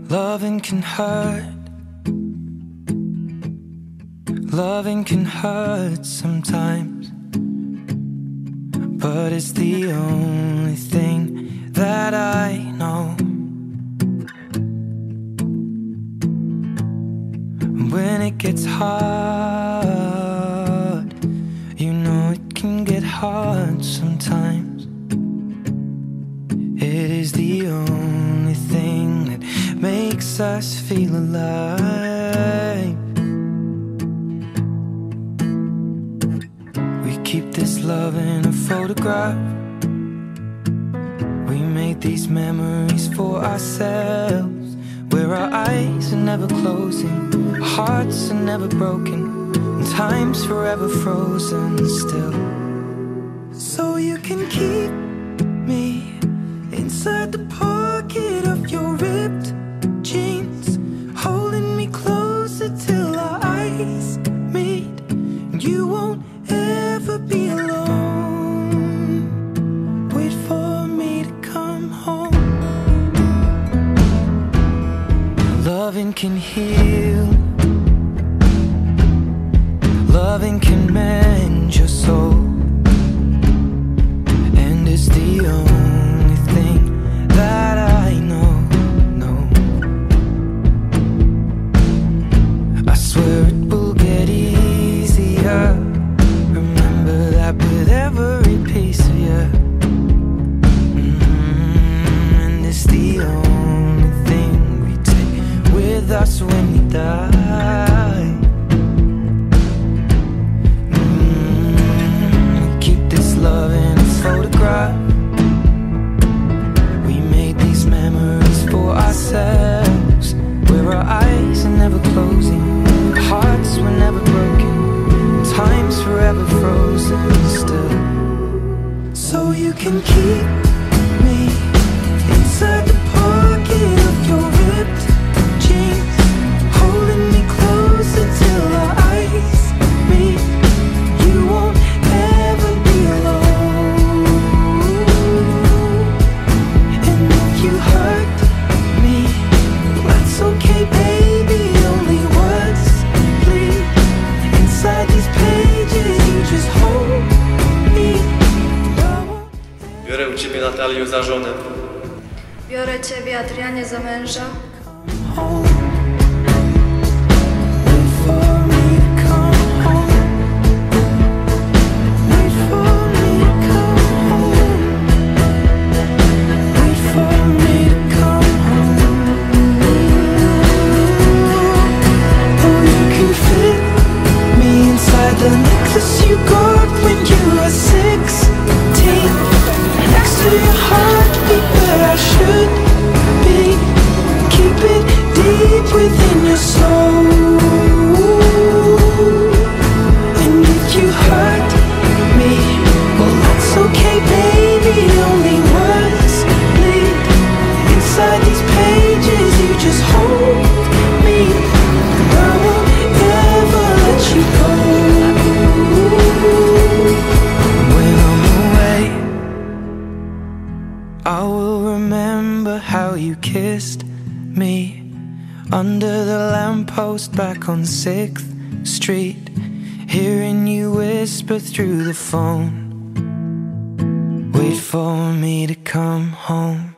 Loving can hurt. Loving can hurt sometimes, but it's the only thing that I know. When it gets hard, you know it can get hard sometimes. It is the only thing that makes us feel alive. We keep this love in a photograph. We made these memories for ourselves, where our eyes are never closing, our hearts are never broken, and time's forever frozen still. So you can keep me inside the pocket of your ripped jeans, holding me closer till our eyes meet. You won't ever be alone. Wait for me to come home. Loving can heal. Loving can mend your soul, and it's the only thing that I know. I swear it will get easier. Remember that with every piece of you. And it's the only thing we take with us when we die. Keep this love in a photograph. We made these memories for ourselves, where our eyes are never closing, our hearts were never broken, time's forever frozen still. So you can keep me inside the pocket of your ripped jeans, holding me closer till our eyes meet. You won't ever be alone. And if you hurt me, that's okay, baby. Only words bleed inside these pages. You just hold me. Biorę u Ciebie, Natalię, za żonę. Biorę Ciebie, Adrianie, za męża. Wait for me to come home. Wait for me to come home. Wait for me to come home. Oh, you can fit me inside the necklace you got when you were 16, next to your heartbeat where I should be. Keep it deep within your soul. And if you hurt me, well, that's okay, baby. Only words bleed inside these pages. You just hold me, and I won't ever let you go. When I'm away, I will remember how you kissed me under the lamppost back on 6th Street, hearing you whisper through the phone. Wait for me to come home.